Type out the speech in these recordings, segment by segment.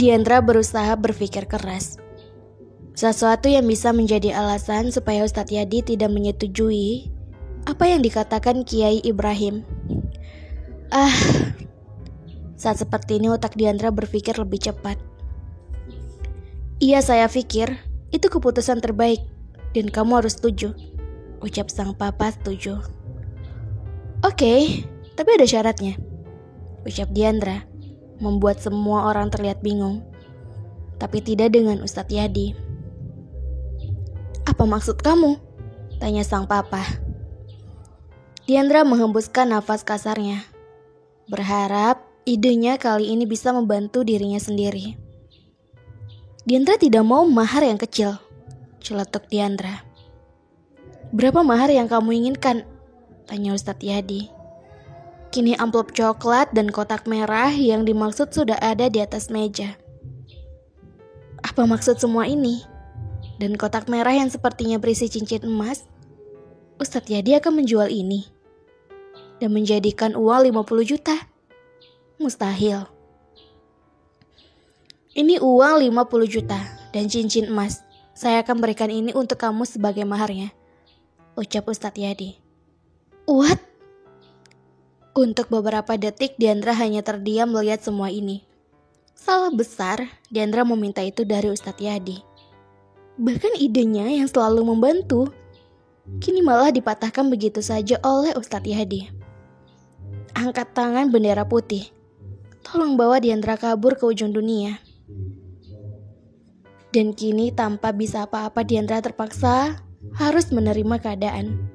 Diandra berusaha berpikir keras. Sesuatu yang bisa menjadi alasan supaya Ustadz Yadi tidak menyetujui apa yang dikatakan Kiai Ibrahim. Saat seperti ini otak Diandra berpikir lebih cepat. Iya, saya pikir itu keputusan terbaik dan kamu harus setuju, ucap sang papa setuju. Oke, tapi ada syaratnya, ucap Diandra, membuat semua orang terlihat bingung. Tapi tidak dengan Ustadz Yadi. Apa maksud kamu? Tanya sang papa. Diandra menghembuskan nafas kasarnya, berharap idenya kali ini bisa membantu dirinya sendiri. Diandra tidak mau mahar yang kecil, celetuk Diandra. Berapa mahar yang kamu inginkan? Tanya Ustadz Yadi. Kini amplop coklat dan kotak merah yang dimaksud sudah ada di atas meja. Apa maksud semua ini? Dan kotak merah yang sepertinya berisi cincin emas, Ustadz Yadi akan menjual ini dan menjadikan uang 50 juta. Mustahil. Ini uang 50 juta dan cincin emas. Saya akan berikan ini untuk kamu sebagai maharnya, ucap Ustadz Yadi. What? Untuk beberapa detik Diandra hanya terdiam melihat semua ini. Salah besar Diandra meminta itu dari Ustadz Yadi. Bahkan idenya yang selalu membantu kini malah dipatahkan begitu saja oleh Ustadz Yadi. Angkat tangan bendera putih. Tolong bawa Diandra kabur ke ujung dunia. Dan kini tanpa bisa apa-apa Diandra terpaksa harus menerima keadaan.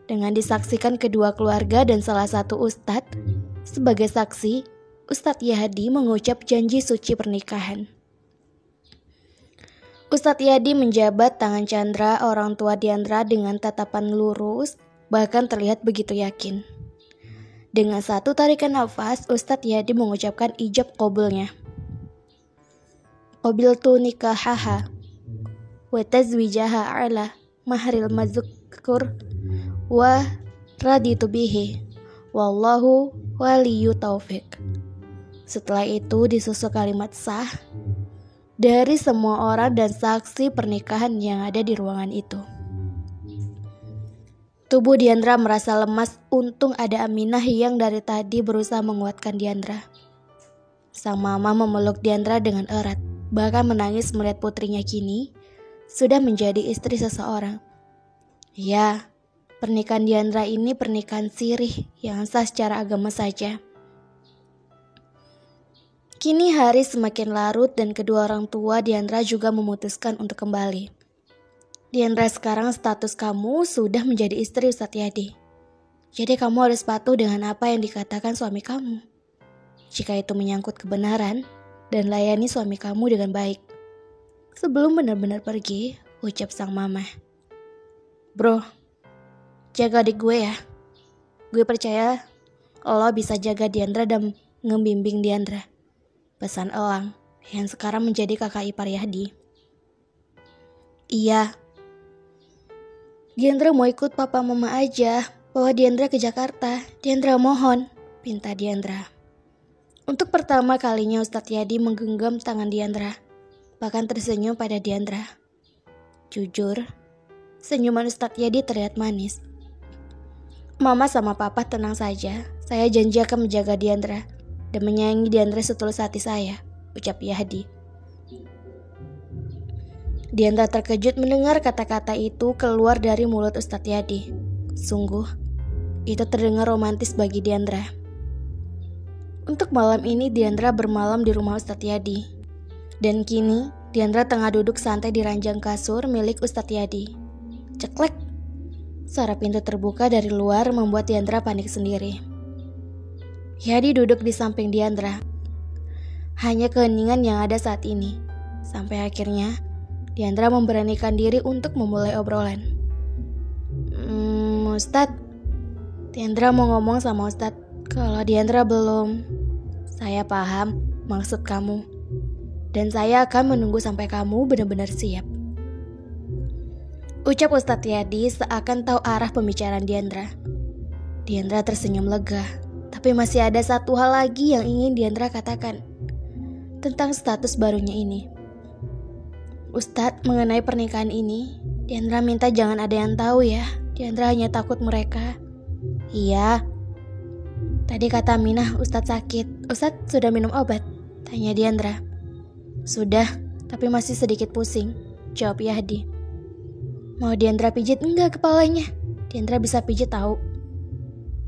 Dengan disaksikan kedua keluarga dan salah satu ustadz sebagai saksi, Ustadz Yadi mengucap janji suci pernikahan. Ustadz Yadi menjabat tangan Chandra orang tua Diandra dengan tatapan lurus, bahkan terlihat begitu yakin. Dengan satu tarikan nafas, Ustadz Yadi mengucapkan ijab qabulnya. Qabiltu nikahaha wa tazwijaha ala mahril mazkur wa raditu bihi wallahu waliyyu taufiq. Setelah itu disusul kalimat sah dari semua orang dan saksi pernikahan yang ada di ruangan itu. Tubuh Diandra merasa lemas, untung ada Aminah yang dari tadi berusaha menguatkan Diandra. Sang mama memeluk Diandra dengan erat, bahkan menangis melihat putrinya kini sudah menjadi istri seseorang. Ya, pernikahan Diandra ini pernikahan sirih yang sah secara agama saja. Kini hari semakin larut dan kedua orang tua Diandra juga memutuskan untuk kembali. Diandra, sekarang status kamu sudah menjadi istri Ustadz Yadi. Jadi kamu harus patuh dengan apa yang dikatakan suami kamu. Jika itu menyangkut kebenaran, dan layani suami kamu dengan baik. Sebelum benar-benar pergi, ucap sang mama. Bro, jaga adik gue ya. Gue percaya lo bisa jaga Diandra dan ngebimbing Diandra. Pesan Elang yang sekarang menjadi kakak ipar Yadi. Iya. Diandra mau ikut papa mama aja. Bawa Diandra ke Jakarta. Diandra mohon, pinta Diandra. Untuk pertama kalinya Ustadz Yadi menggenggam tangan Diandra, bahkan tersenyum pada Diandra. Jujur, senyuman Ustadz Yadi terlihat manis. Mama sama papa tenang saja, saya janji akan menjaga Diandra dan menyayangi Diandra setulus hati saya, ucap Yadi. Diandra terkejut mendengar kata-kata itu keluar dari mulut Ustadz Yadi. Sungguh, itu terdengar romantis bagi Diandra. Untuk malam ini Diandra bermalam di rumah Ustadz Yadi. Dan kini Diandra tengah duduk santai di ranjang kasur milik Ustadz Yadi. Ceklek. Suara pintu terbuka dari luar membuat Diandra panik sendiri. Yadi duduk di samping Diandra. Hanya keheningan yang ada saat ini. Sampai akhirnya Diandra memberanikan diri untuk memulai obrolan. Ustadz, Diandra mau ngomong sama Ustadz. Kalau Diandra belum, saya paham maksud kamu. Dan saya akan menunggu sampai kamu benar-benar siap. Ucap Ustadz Yadi seakan tahu arah pembicaraan Diandra. Diandra tersenyum lega, tapi masih ada satu hal lagi yang ingin Diandra katakan. tentang status barunya ini. Ustadz, mengenai pernikahan ini, Diandra minta jangan ada yang tahu ya. Diandra hanya takut mereka. Iya. Tadi kata Aminah Ustadz sakit. Ustadz sudah minum obat? Tanya Diandra. Sudah, tapi masih sedikit pusing, jawab Yadi. Mau Diandra pijit enggak kepalanya? Diandra bisa pijit tahu.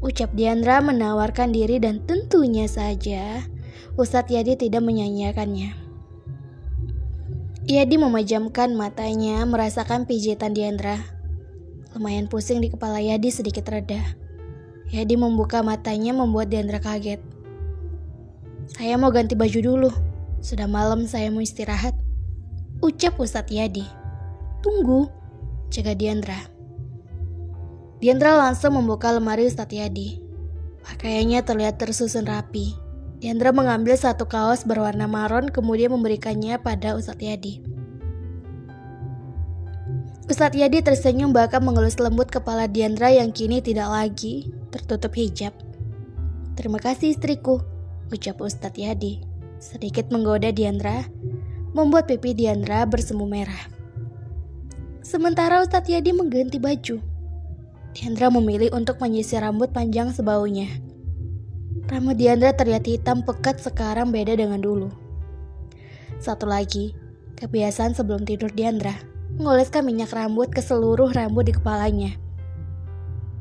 Ucap Diandra menawarkan diri dan tentunya saja Ustadz Yadi tidak menyanyiakannya. Yadi memejamkan matanya merasakan pijitan Diandra. Lumayan pusing di kepala Yadi sedikit reda. Yadi membuka matanya membuat Diandra kaget. Saya mau ganti baju dulu. Sudah malam saya mau istirahat. Ucap Ustadz Yadi. Tunggu, jaga Diandra. Diandra langsung membuka lemari Ustadz Yadi. Pakaiannya terlihat tersusun rapi. Diandra mengambil satu kaos berwarna maron kemudian memberikannya pada Ustadz Yadi. Ustadz Yadi tersenyum bahkan mengelus lembut kepala Diandra yang kini tidak lagi tertutup hijab. Terima kasih istriku, ucap Ustadz Yadi. Sedikit menggoda Diandra, membuat pipi Diandra bersemu merah. Sementara Ustadz Yadi mengganti baju, Diandra memilih untuk menyisir rambut panjang sebaunya. Rambut Diandra terlihat hitam pekat sekarang beda dengan dulu. Satu lagi, kebiasaan sebelum tidur Diandra, mengoleskan minyak rambut ke seluruh rambut di kepalanya.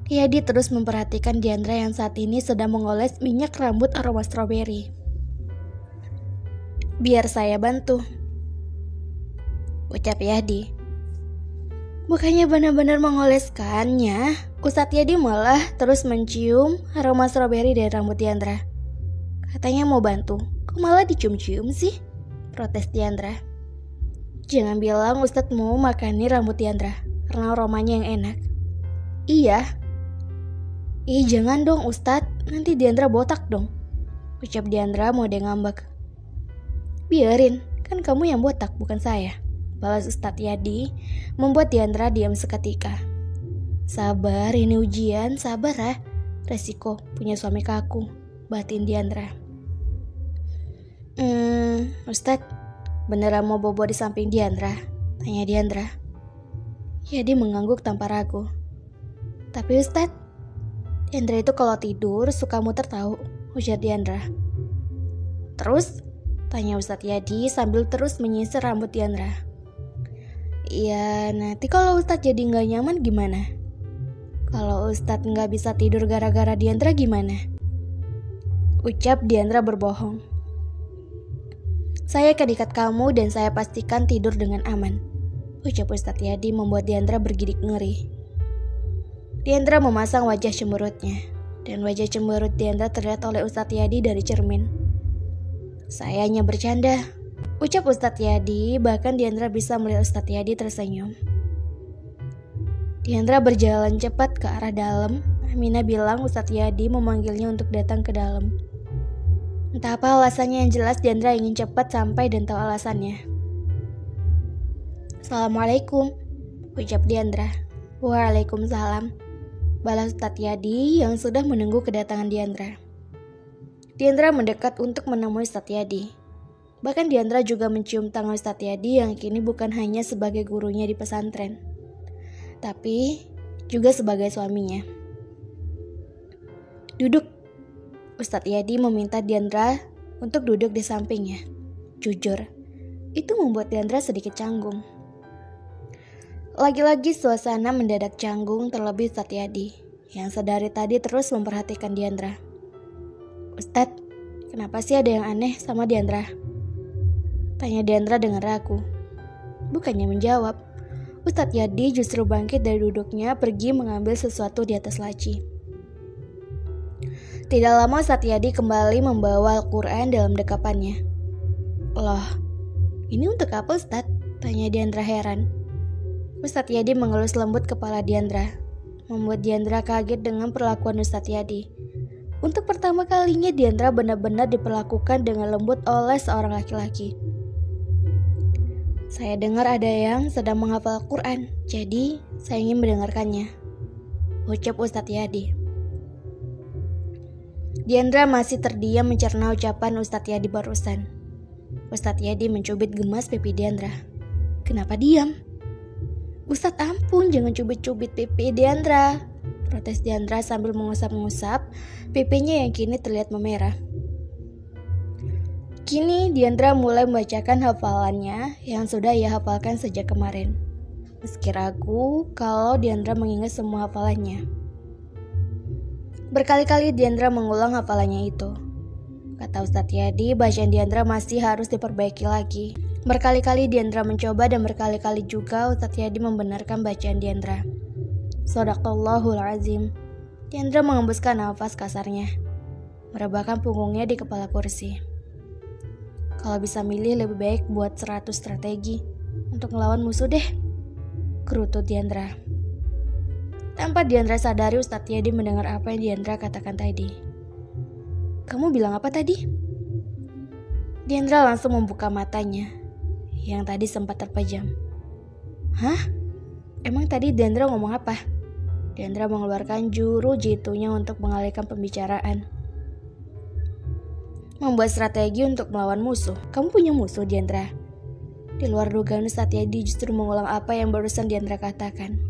Yadi terus memperhatikan Diandra yang saat ini sedang mengoles minyak rambut aroma stroberi. Biar saya bantu, ucap Yadi. Bukannya benar-benar mengoleskannya, Ustadz Yadi malah terus mencium aroma stroberi dari rambut Diandra. Katanya mau bantu, kok malah dicium-cium sih? Protes Diandra. Jangan bilang Ustadz mau makani rambut Diandra, karena aromanya yang enak. Iya. Ih jangan dong Ustadz, nanti Diandra botak dong, ucap Diandra mau dia ngambek. Biarin, kan kamu yang botak bukan saya, balas Ustadz Yadi, membuat Diandra diam seketika. Sabar, ini ujian, sabar ya. Resiko punya suami kaku, batin Diandra. Ustadz, beneran mau bobo di samping Diandra? Tanya Diandra. Yadi mengangguk tanpa ragu. Tapi Ustadz, Diandra itu kalau tidur suka muter tahu, ujar Diandra. Terus? Tanya Ustadz Yadi sambil terus menyisir rambut Diandra. Iya, nanti kalau Ustadz jadi gak nyaman gimana? Kalau Ustadz gak bisa tidur gara-gara Diandra gimana? Ucap Diandra berbohong. Saya akan ikat kamu dan saya pastikan tidur dengan aman, ucap Ustadz Yadi membuat Diandra bergidik ngeri. Diandra memasang wajah cemberutnya, dan wajah cemberut Diandra terlihat oleh Ustadz Yadi dari cermin. Saya hanya bercanda, ucap Ustadz Yadi, bahkan Diandra bisa melihat Ustadz Yadi tersenyum. Diandra berjalan cepat ke arah dalam. Aminah bilang Ustadz Yadi memanggilnya untuk datang ke dalam. Entah apa alasannya yang jelas Diandra ingin cepat sampai dan tahu alasannya. Assalamualaikum, ucap Diandra. Waalaikumsalam, balas Ustadz Yadi yang sudah menunggu kedatangan Diandra. Diandra mendekat untuk menemui Ustadz Yadi. Bahkan Diandra juga mencium tangan Ustadz Yadi yang kini bukan hanya sebagai gurunya di pesantren, tapi juga sebagai suaminya. Duduk, Ustadz Yadi meminta Diandra untuk duduk di sampingnya. Jujur, itu membuat Diandra sedikit canggung. Lagi-lagi suasana mendadak canggung terlebih Ustadz Yadi yang sedari tadi terus memperhatikan Diandra. Ustadz, kenapa sih ada yang aneh sama Diandra? Tanya Diandra dengan ragu. Bukannya menjawab, Ustadz Yadi justru bangkit dari duduknya pergi mengambil sesuatu di atas laci. Tidak lama Ustadz Yadi kembali membawa Al-Quran dalam dekapannya. Loh, ini untuk apa Ustadz? Tanya Diandra heran. Ustadz Yadi mengelus lembut kepala Diandra, membuat Diandra kaget dengan perlakuan Ustadz Yadi. Untuk pertama kalinya Diandra benar-benar diperlakukan dengan lembut oleh seorang laki-laki. Saya dengar ada yang sedang menghafal Al-Quran, jadi saya ingin mendengarkannya, ucap Ustadz Yadi. Diandra masih terdiam mencerna ucapan Ustadz Yadi barusan. Ustadz Yadi mencubit gemas pipi Diandra. Kenapa diam? Ustadz ampun, jangan cubit-cubit pipi Diandra, protes Diandra sambil mengusap-ngusap pipinya yang kini terlihat memerah. Kini Diandra mulai membacakan hafalannya yang sudah ia hafalkan sejak kemarin. Meski ragu kalau Diandra mengingat semua hafalannya. Berkali-kali Diandra mengulang hafalannya itu. Kata Ustadz Yadi, bacaan Diandra masih harus diperbaiki lagi. Berkali-kali Diandra mencoba dan berkali-kali juga Ustadz Yadi membenarkan bacaan Diandra. Shadaqallahul azim. Diandra mengembuskan nafas kasarnya, merebahkan punggungnya di kepala kursi. Kalau bisa milih lebih baik buat 100 strategi untuk melawan musuh deh, kerutut Diandra. Tanpa Diandra sadari, Ustadz Yadi mendengar apa yang Diandra katakan tadi. Kamu bilang apa tadi? Diandra langsung membuka matanya yang tadi sempat terpejam. Hah? Emang tadi Diandra ngomong apa? Diandra mengeluarkan juru jitunya untuk mengalihkan pembicaraan. Membuat strategi untuk melawan musuh. Kamu punya musuh, Diandra? Di luar dugaan, Ustadz Yadi justru mengulang apa yang barusan Diandra katakan.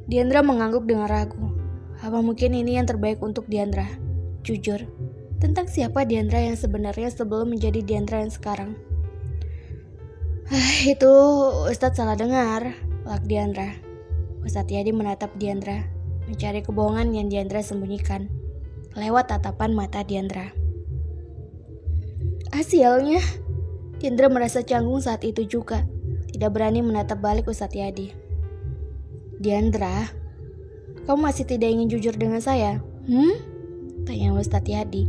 Diandra mengangguk dengan ragu. Apa mungkin ini yang terbaik untuk Diandra? Jujur, tentang siapa Diandra yang sebenarnya sebelum menjadi Diandra yang sekarang. Itu Ustadz salah dengar, lak Diandra. Ustadz Yadi menatap Diandra, mencari kebohongan yang Diandra sembunyikan, lewat tatapan mata Diandra. Hasilnya, Diandra merasa canggung saat itu juga, tidak berani menatap balik Ustadz Yadi. Diandra, kamu masih tidak ingin jujur dengan saya? Tanya Ustadz Yadi,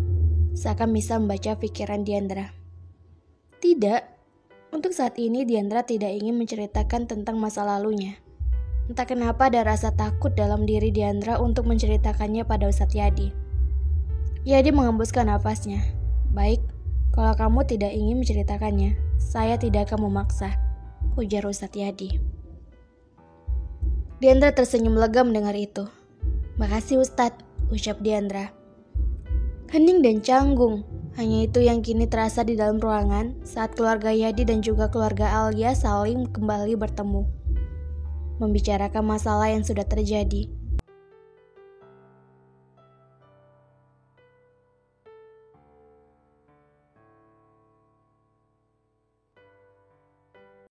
seakan bisa membaca pikiran Diandra. Tidak, untuk saat ini Diandra tidak ingin menceritakan tentang masa lalunya. Entah kenapa ada rasa takut dalam diri Diandra untuk menceritakannya pada Ustadz Yadi. Yadi menghembuskan nafasnya. Baik, kalau kamu tidak ingin menceritakannya, saya tidak akan memaksa, ujar Ustadz Yadi. Diandra tersenyum lega mendengar itu. Makasih Ustadz, ucap Diandra. Hening dan canggung, hanya itu yang kini terasa di dalam ruangan saat keluarga Yadi dan juga keluarga Alia saling kembali bertemu. Membicarakan masalah yang sudah terjadi.